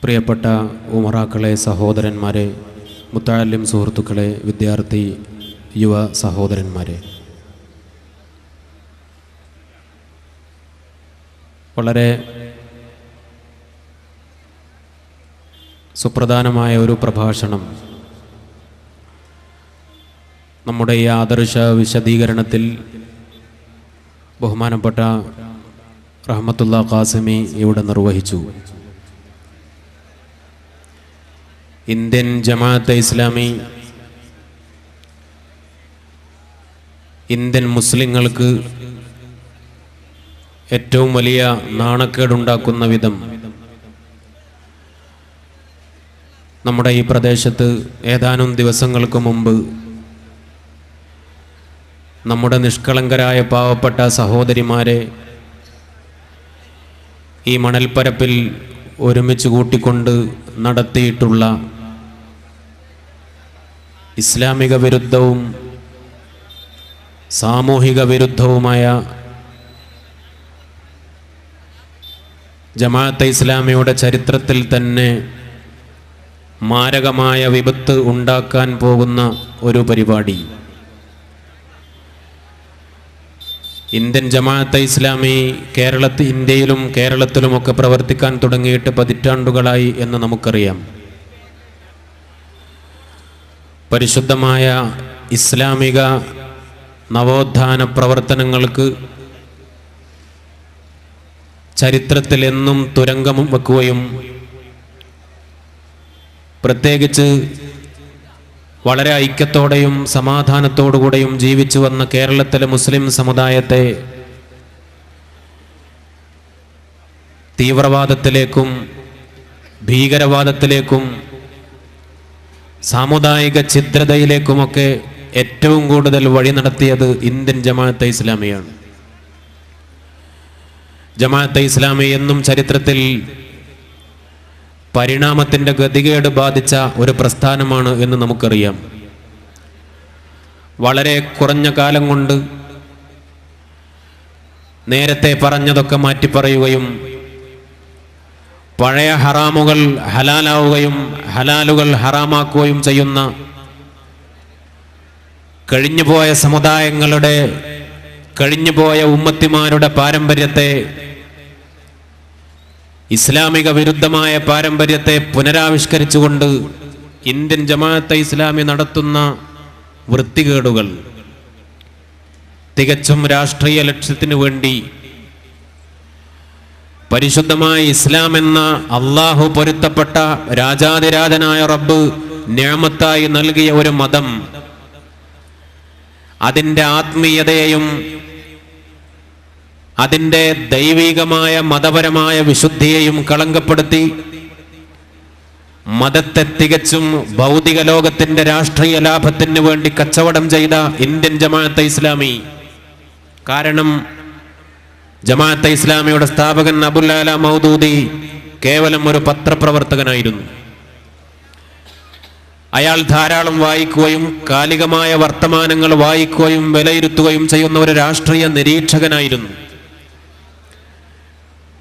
പ്രിയപ്പെട്ട ഉമറാക്കളെ, സഹോദരന്മാരെ, മുത്തഅല്ലിം സുഹൃത്തുക്കളെ, വിദ്യാർത്ഥി യുവ സഹോദരന്മാരെ, വളരെ സുപ്രധാനമായ ഒരു പ്രഭാഷണം നമ്മുടെ ഈ ആദർശ വിശദീകരണത്തിൽ ബഹുമാനപ്പെട്ട റഹ്മത്തുള്ള ഖാസിമി ഇവിടെ നിർവഹിച്ചു. ഇന്ത്യൻ ജമാഅത്തെ ഇസ്ലാമി ഇന്ത്യൻ മുസ്ലിങ്ങൾക്ക് ഏറ്റവും വലിയ നാണക്കേടുണ്ടാക്കുന്ന വിധം നമ്മുടെ ഈ പ്രദേശത്ത് ഏതാനും ദിവസങ്ങൾക്ക് മുമ്പ് നമ്മുടെ നിഷ്കളങ്കരായ പാവപ്പെട്ട സഹോദരിമാരെ ഈ മണൽപ്പരപ്പിൽ ഒരുമിച്ച് കൂട്ടിക്കൊണ്ട് നടത്തിയിട്ടുള്ള ഇസ്ലാമിക വിരുദ്ധവും സാമൂഹിക വിരുദ്ധവുമായ ജമാഅത്തെ ഇസ്ലാമിയുടെ ചരിത്രത്തിൽ തന്നെ മാരകമായ വിപത്ത് ഉണ്ടാക്കാൻ പോകുന്ന ഒരു പരിപാടി. ഇന്ത്യൻ ജമാഅത്തെ ഇസ്ലാമി ഇന്ത്യയിലും കേരളത്തിലുമൊക്കെ പ്രവർത്തിക്കാൻ തുടങ്ങിയിട്ട് പതിറ്റാണ്ടുകളായി എന്ന് നമുക്കറിയാം. പരിശുദ്ധമായ ഇസ്ലാമിക നവോത്ഥാന പ്രവർത്തനങ്ങൾക്ക് ചരിത്രത്തിൽ എന്നും തുരങ്കം വെക്കുകയും പ്രത്യേകിച്ച് വളരെ ഐക്യത്തോടെയും സമാധാനത്തോടുകൂടെയും ജീവിച്ചു വന്ന കേരളത്തിലെ മുസ്ലിം സമുദായത്തെ തീവ്രവാദത്തിലേക്കും ഭീകരവാദത്തിലേക്കും സാമുദായിക ഛിദ്രതയിലേക്കുമൊക്കെ ഏറ്റവും കൂടുതൽ വഴി നടത്തിയത് ഇന്ത്യൻ ജമാഅത്തെ ഇസ്ലാമിയാണ്. ജമാഅത്തെ ഇസ്ലാമി എന്നും ചരിത്രത്തിൽ പരിണാമത്തിൻ്റെ ഗതികേട് ബാധിച്ച ഒരു പ്രസ്ഥാനമാണ് എന്ന് നമുക്കറിയാം. വളരെ കുറഞ്ഞ കാലം കൊണ്ട് നേരത്തെ പറഞ്ഞതൊക്കെ മാറ്റിപ്പറയുകയും പഴയ ഹറാമുകൾ ഹലാലാവുകയും ഹലാലുകൾ ഹറാമാക്കുകയും ചെയ്യുന്ന കഴിഞ്ഞുപോയ സമുദായങ്ങളുടെ കഴിഞ്ഞുപോയ ഉമ്മത്തിമാരുടെ പാരമ്പര്യത്തെ, ഇസ്ലാമിക വിരുദ്ധമായ പാരമ്പര്യത്തെ പുനരാവിഷ്കരിച്ചുകൊണ്ട് ഇന്ത്യൻ ജമാഅത്തെ ഇസ്ലാമി നടത്തുന്ന വൃത്തികേടുകൾ തികച്ചും രാഷ്ട്രീയ ലക്ഷ്യത്തിനു വേണ്ടി പരിശുദ്ധമായ ഇസ്ലാം എന്ന അള്ളാഹു പൊരുത്തപ്പെട്ട രാജാതിരാജനായ റബ്ബ് നിഅമത്തായി നൽകിയ ഒരു മതം, അതിൻ്റെ ആത്മീയതയെയും അതിൻ്റെ ദൈവികമായ മതപരമായ വിശുദ്ധിയെയും കളങ്കപ്പെടുത്തി മതത്തെ തികച്ചും ഭൗതിക ലോകത്തിൻ്റെ രാഷ്ട്രീയ ലാഭത്തിന് വേണ്ടി കച്ചവടം ചെയ്ത ഇന്ത്യൻ ജമാഅത്തെ ഇസ്ലാമി. കാരണം ജമാഅത്തെ ഇസ്ലാമിയുടെ സ്ഥാപകൻ അബുൽ അല മൗദൂദി കേവലം ഒരു പത്രപ്രവർത്തകനായിരുന്നു. അയാൾ ധാരാളം വായിക്കുകയും കാലികമായ വർത്തമാനങ്ങൾ വായിക്കുകയും വിലയിരുത്തുകയും ചെയ്യുന്ന ഒരു രാഷ്ട്രീയ നിരീക്ഷകനായിരുന്നു.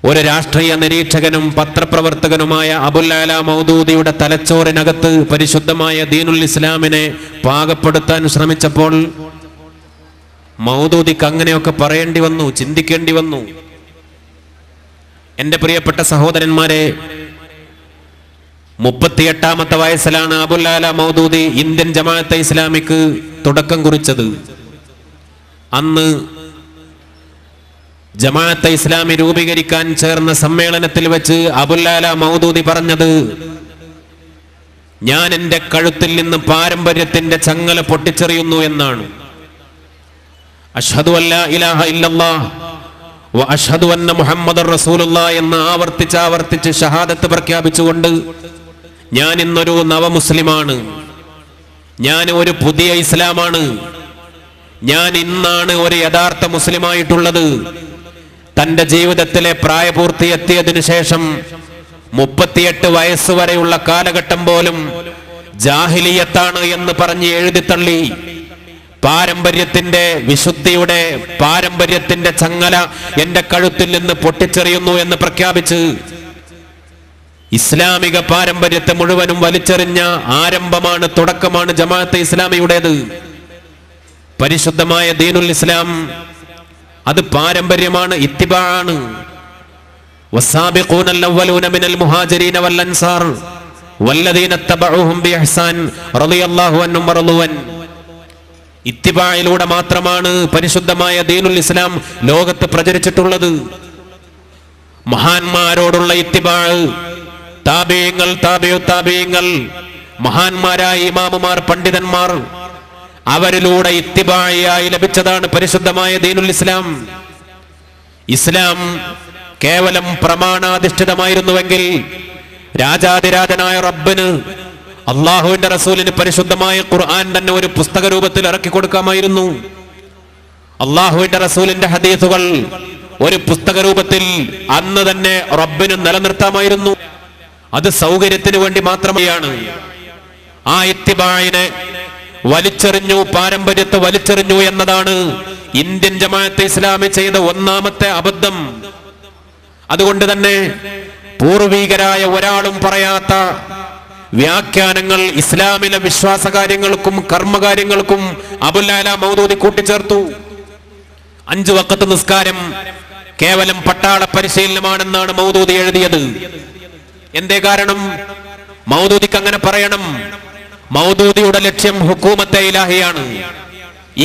ഒരു രാഷ്ട്രീയ നിരീക്ഷകനും പത്രപ്രവർത്തകനുമായ അബുൽ അല മൗദൂദിയുടെ തലച്ചോറിനകത്ത് പരിശുദ്ധമായ ദീനുൽ ഇസ്ലാമിനെ പാകപ്പെടുത്താൻ ശ്രമിച്ചപ്പോൾ മൗദൂദിക്ക് അങ്ങനെയൊക്കെ പറയേണ്ടി വന്നു, ചിന്തിക്കേണ്ടി വന്നു. എൻ്റെ പ്രിയപ്പെട്ട സഹോദരന്മാരെ, 38ാമത്തെ വയസ്സിലാണ് അബുൽ അല മൗദൂദി ഇന്ത്യൻ ജമാഅത്തെ ഇസ്ലാമിക്ക് തുടക്കം കുറിച്ചത്. അന്ന് ജമാഅത്തെ ഇസ്ലാമി രൂപീകരിക്കാൻ ചേർന്ന സമ്മേളനത്തിൽ വെച്ച് അബുൽ അല മൗദൂദി പറഞ്ഞത്, ഞാൻ എൻ്റെ കഴുത്തിൽ നിന്ന് പാരമ്പര്യത്തിന്റെ ചങ്ങല പൊട്ടിച്ചെറിയുന്നു എന്നാണ്. അഷ്ഹദു അല്ലാ ഇലാഹ ഇല്ലല്ലാഹ് വ അഷ്ഹദു അന്ന മുഹമ്മദർ റസൂലുള്ളാഹ് എന്ന് ആവർത്തിച്ച് ഷഹാദത്ത് പ്രഖ്യാപിച്ചുകൊണ്ട് ഞാൻ ഇന്നൊരു നവമുസ്ലിമാണ്, ഞാൻ ഒരു പുതിയ ഇസ്ലാമാണ്, ഞാൻ ഇന്നാണ് ഒരു യഥാർത്ഥ മുസ്ലിമായിട്ടുള്ളത്. തൻ്റെ ജീവിതത്തിലെ പ്രായപൂർത്തി എത്തിയതിനു ശേഷം 38 വയസ്സ് വരെയുള്ള കാലഘട്ടം പോലും ജാഹിലിയത്താണ് എന്ന് പറഞ്ഞ് എഴുതിത്തള്ളി പാരമ്പര്യത്തിന്റെ വിശുദ്ധിയുടെ പാരമ്പര്യത്തിന്റെ ചങ്ങല എന്റെ കഴുത്തിൽ നിന്ന് പൊട്ടിച്ചെറിയുന്നു എന്ന് പ്രഖ്യാപിച്ച് ഇസ്ലാമിക പാരമ്പര്യത്തെ മുഴുവനും വലിച്ചെറിഞ്ഞ ആരംഭമാണ്, തുടക്കമാണ് ജമാഅത്തെ ഇസ്ലാമിയുടേത്. പരിശുദ്ധമായ ദീനുൽ ഇസ്ലാം അത് പാരമ്പര്യമാണ്, ഇത്തിബാഅാണ്. വസ്സാബിഖൂനൽ അവ്വലൂന മിനൽ മുഹാജിരീന വൽ അൻസാർ വല്ലദീന തബഉഹും ബിഇഹ്സാൻ റളിയല്ലാഹു അൻഹും വറളൂൻ. ഇത്തിബായിലൂടെ മാത്രമാണ് പരിശുദ്ധമായ ദീനുൽ ഇസ്ലാം ലോകത്ത് പ്രചരിച്ചിട്ടുള്ളത്. മഹാന്മാരോടുള്ള ഇത്തിബാഅ്, താബിഈങ്ങൾ, താബിഈങ്ങൾ, മഹാന്മാരായ ഇമാമുമാർ, പണ്ഡിതന്മാർ, അവരിലൂടെ ഇത്തിബായി ലഭിച്ചതാണ് പരിശുദ്ധമായ ദീനുൽ ഇസ്ലാം. ഇസ്ലാം കേവലം പ്രമാണാധിഷ്ഠിതമായിരുന്നുവെങ്കിൽ രാജാതിരാജനായ റബ്ബിന്, അള്ളാഹുവിന്റെ റസൂലിന് പരിശുദ്ധമായ ഖുർആൻ തന്നെ ഒരു പുസ്തക രൂപത്തിൽ ഇറക്കി കൊടുക്കാമായിരുന്നു. അള്ളാഹുവിന്റെ റസൂലിന്റെ ഹദീസുകൾ ഒരു പുസ്തക രൂപത്തിൽ അന്ന് തന്നെ റബ്ബിന് നിലനിർത്താമായിരുന്നു. അത് സൗകര്യത്തിന് വേണ്ടി മാത്രമാണ്. ആ ഇത്തിബായിനെ വലിച്ചെറിഞ്ഞു, പാരമ്പര്യത്തെ വലിച്ചെറിഞ്ഞു എന്നതാണ് ഇന്ത്യൻ ജമാഅത്തെ ഇസ്ലാമി ചെയ്ത ഒന്നാമത്തെ അബദ്ധം. അതുകൊണ്ട് തന്നെ പൂർവീകരായ ഒരാളും പറയാത്ത വ്യാഖ്യാനങ്ങൾ ഇസ്ലാമിലെ വിശ്വാസകാര്യങ്ങൾക്കും കർമ്മകാര്യങ്ങൾക്കും അബുൽ അല മൗദൂദി കൂട്ടിച്ചേർത്തു. 5 വഖത്ത് നിസ്കാരം കേവലം പട്ടാള പരിശീലനമാണെന്നാണ് മൗദൂദി എഴുതിയത്. എന്തേ കാരണം? മൗദൂദിക്ക് അങ്ങനെ പറയണം. മൗദൂദിയുടെ ലക്ഷ്യം ഹുക്കൂമത്തെ ഇലാഹിയാണ്.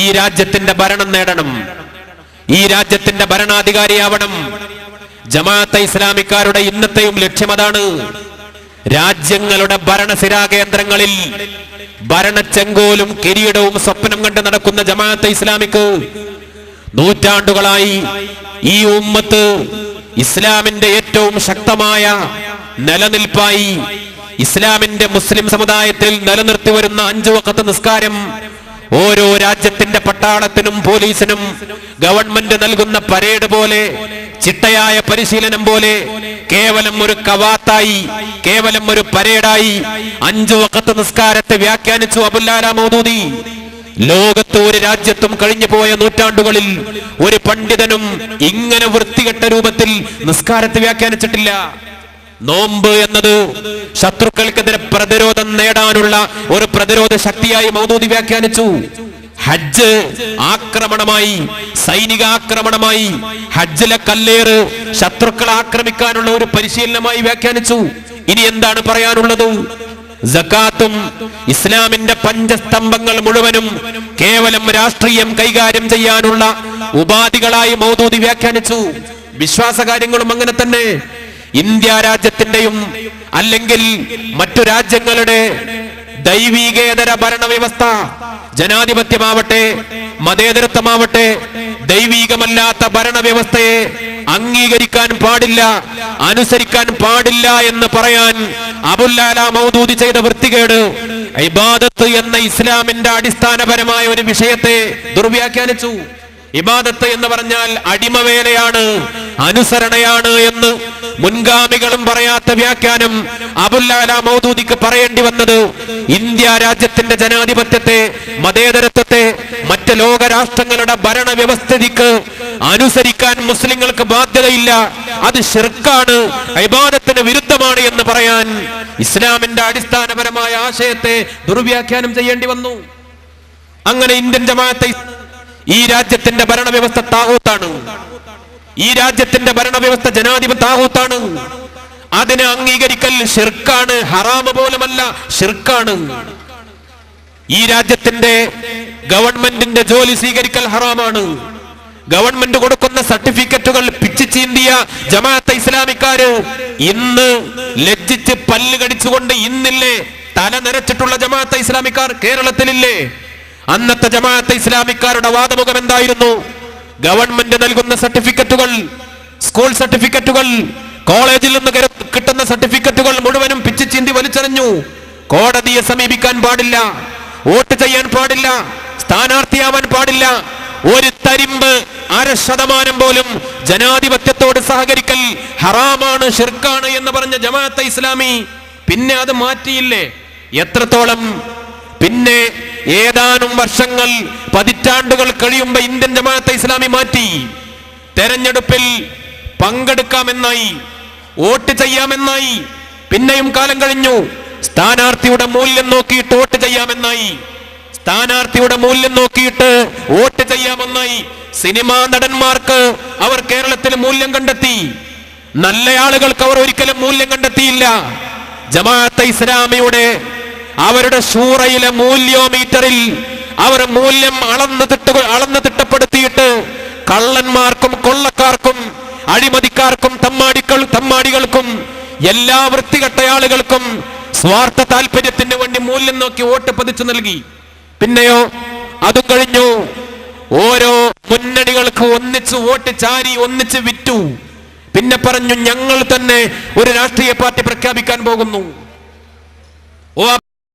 ഈ രാജ്യത്തിന്റെ ഭരണം നേടണം, ഈ രാജ്യത്തിന്റെ ഭരണാധികാരിയാവണം. ജമാഅത്തെ ഇസ്ലാമിക്കാരുടെ ഇന്നത്തെയും ലക്ഷ്യം അതാണ്. രാജ്യങ്ങളുടെ ഭരണസിരാ കേന്ദ്രങ്ങളിൽ ഭരണച്ചെങ്കോലും കിരീടവും സ്വപ്നം കണ്ട് നടക്കുന്ന ജമാഅത്തെ ഇസ്ലാമിക്ക് നൂറ്റാണ്ടുകളായി ഈ ഉമ്മത്ത് ഇസ്ലാമിന്റെ ഏറ്റവും ശക്തമായ നിലനിൽപ്പായി ഇസ്ലാമിന്റെ മുസ്ലിം സമുദായത്തിൽ നിലനിർത്തി വരുന്ന 5 വഖത്ത് നിസ്കാരം ഓരോ രാജ്യത്തിന്റെ പട്ടാളത്തിനും പോലീസിനും ഗവൺമെന്റ് നൽകുന്ന പരേഡ് പോലെ, ചിട്ടയായ പരിശീലനം പോലെ, കേവലം ഒരു കവാത്തായി, കേവലം ഒരു പരേഡായി 5 വഖത്ത് നിസ്കാരത്തെ വ്യാഖ്യാനിച്ചു അബുൽ അല മൗദൂദി. ലോകത്ത് ഒരു രാജ്യത്തും കഴിഞ്ഞു പോയ നൂറ്റാണ്ടുകളിൽ ഒരു പണ്ഡിതനും ഇങ്ങനെ വൃത്തികെട്ട രൂപത്തിൽ നിസ്കാരത്തെ വ്യാഖ്യാനിച്ചിട്ടില്ല. നോമ്പ് എന്നത് ശത്രുക്കൾക്കെതിരെ പ്രതിരോധം നേടാനുള്ള ഒരു പ്രതിരോധ ശക്തിയായി മൗദൂദി വ്യാഖ്യാനിച്ചു. ഹജ്ജ് ആക്രമണമായി, സൈനിക ആക്രമണമായി, ഹജ്ജിലെ കല്ലേറ് ശത്രുക്കളെ ആക്രമിക്കാനുള്ള ഒരു പരിശീലനമായി വ്യാഖ്യാനിച്ചു. ഇനി എന്താണ് പറയാനുള്ളത്? സകാത്തും ഇസ്ലാമിന്റെ പഞ്ചസ്തംഭങ്ങൾ മുഴുവനും കേവലം രാഷ്ട്രീയം കൈകാര്യം ചെയ്യാനുള്ള ഉപാധികളായി മൗദൂദി വ്യാഖ്യാനിച്ചു. വിശ്വാസകാര്യങ്ങളും അങ്ങനെ തന്നെ. ഇന്ത്യ രാജ്യത്തിന്റെയും അല്ലെങ്കിൽ മറ്റു രാജ്യങ്ങളുടെ ദൈവീകേതര ഭരണവ്യവസ്ഥ, ജനാധിപത്യമാവട്ടെ മതേതരത്വമാവട്ടെ, ദൈവീകമല്ലാത്ത ഭരണവ്യവസ്ഥയെ അംഗീകരിക്കാൻ പാടില്ല, അനുസരിക്കാൻ പാടില്ല എന്ന് പറയാൻ അബുൽ അല മൗദൂദി ചെയ്ത വൃത്തികേട് ഇബാദത്ത് എന്ന ഇസ്ലാമിന്റെ അടിസ്ഥാനപരമായ ഒരു വിഷയത്തെ ദുർവ്യാഖ്യാനിച്ചു. ഇബാദത്ത് എന്ന് പറഞ്ഞാൽ അടിമവേലയാണ്, അനുസരണയാണ് എന്ന് മുൻഗാമികളും പറയാത്ത വ്യാഖ്യാനം അബുൽ അല മൗദൂദിക്ക് പറയേണ്ടി വന്നത് ഇന്ത്യ രാജ്യത്തിന്റെ ജനാധിപത്യത്തെ, മതേതരത്വത്തെ, മറ്റ് ലോകരാഷ്ട്രങ്ങളുടെ ഭരണവ്യവസ്ഥിതിക്ക് അനുസരിക്കാൻ മുസ്ലിങ്ങൾക്ക് ബാധ്യതയില്ല, അത് ശിർക്കാണ്, ഇബാദത്തിന് വിരുദ്ധമാണ് എന്ന് പറയാൻ ഇസ്ലാമിന്റെ അടിസ്ഥാനപരമായ ആശയത്തെ ദുർവ്യാഖ്യാനം ചെയ്യേണ്ടി വന്നു. അങ്ങനെ ഇന്ത്യൻ ജമാഅത്തെ ഈ രാജ്യത്തിന്റെ ഭരണവ്യവസ്ഥ താഹൂത്താണ്, ഈ രാജ്യത്തിന്റെ ഭരണവ്യവസ്ഥ ജനാധിപത്യ താഹൂത്താണ്, അതിനെ അംഗീകരിക്കൽ ശിർക്കാണ്, ഹറാമ് പോലുമല്ല, ശിർക്കാണ്. ഈ രാജ്യത്തിന്റെ ഗവൺമെന്റിന്റെ ജോലി സ്വീകരിക്കൽ ഹറാമാണ്. ഗവൺമെന്റ് കൊടുക്കുന്ന സർട്ടിഫിക്കറ്റുകൾ പിച്ചു ചീന്തിയ ജമാഅത്തെ ഇസ്ലാമിക്കാര് ഇന്ന് ലജ്ജിച്ച് പല്ല് കടിച്ചുകൊണ്ട് ഇന്നില്ലേ തല നിരച്ചിട്ടുള്ള ജമാഅത്തെ ഇസ്ലാമിക്കാർ കേരളത്തിലില്ലേ? അന്നത്തെ ജമാഅത്തെ ഇസ്ലാമിക്കാരുടെ വാദമുഖം എന്തായിരുന്നു? ഗവൺമെന്റ് നൽകുന്ന സർട്ടിഫിക്കറ്റുകൾ, സ്കൂൾ സർട്ടിഫിക്കറ്റുകൾ, കോളേജിൽ നിന്ന് കിട്ടുന്ന സർട്ടിഫിക്കറ്റുകൾ മുഴുവനും പിച്ചു ചീന്തി വലിച്ചെറിഞ്ഞു. കോടതിയെ സമീപിക്കാൻ പാടില്ല, വോട്ട് ചെയ്യാൻ പാടില്ല, സ്ഥാനാർത്ഥിയാവാൻ പാടില്ല, ഒരു തരിമ്പ് 0.5% പോലും ജനാധിപത്യത്തോട് സഹകരിക്കൽ ഹറാമാണ്, ശിർക്കാണ് എന്ന് പറഞ്ഞ ജമാഅത്തെ ഇസ്ലാമി പിന്നെ അത് മാറ്റിയില്ലേ? എത്രത്തോളം? പിന്നെ ഏതാനും വർഷങ്ങൾ, പതിറ്റാണ്ടുകൾ കഴിയുമ്പോ ഇന്ത്യൻ ജമാഅത്തെ ഇസ്ലാമി മാറ്റി. തെരഞ്ഞെടുപ്പിൽ പങ്കെടുക്കാമെന്നായി, വോട്ട് ചെയ്യാമെന്നായി. പിന്നെയും കാലം കഴിഞ്ഞു. സ്ഥാനാർത്ഥിയുടെ മൂല്യം നോക്കിയിട്ട് വോട്ട് ചെയ്യാമെന്നായി. സ്ഥാനാർത്ഥിയുടെ മൂല്യം നോക്കിയിട്ട് വോട്ട് ചെയ്യാമെന്നായി. സിനിമാ നടന്മാർക്ക് അവർ കേരളത്തിൽ മൂല്യം കണ്ടെത്തി. നല്ല ആളുകൾക്ക് അവർ ഒരിക്കലും മൂല്യം കണ്ടെത്തിയില്ല. ജമാഅത്തെ ഇസ്ലാമിയുടെ അവരുടെ ശൂറയിലെ മൂല്യോമീറ്ററിൽ അവർ മൂല്യം അളന്ന് തിട്ടപ്പെടുത്തിയിട്ട് കള്ളന്മാർക്കും കൊള്ളക്കാർക്കും അഴിമതിക്കാർക്കും തമ്മാടികൾക്കും എല്ലാ വൃത്തികെട്ട ആളുകൾക്കും സ്വാർത്ഥ താല്പര്യത്തിന് വേണ്ടി മൂല്യം നോക്കി വോട്ട് പതിച്ചു നൽകി. പിന്നെയോ അതും കഴിഞ്ഞു. ഓരോ മുന്നണികൾക്ക് ഒന്നിച്ച് വോട്ട് ചാരി ഒന്നിച്ച് വിറ്റു. പിന്നെ പറഞ്ഞു ഞങ്ങൾ തന്നെ ഒരു രാഷ്ട്രീയ പാർട്ടി പ്രഖ്യാപിക്കാൻ പോകുന്നു.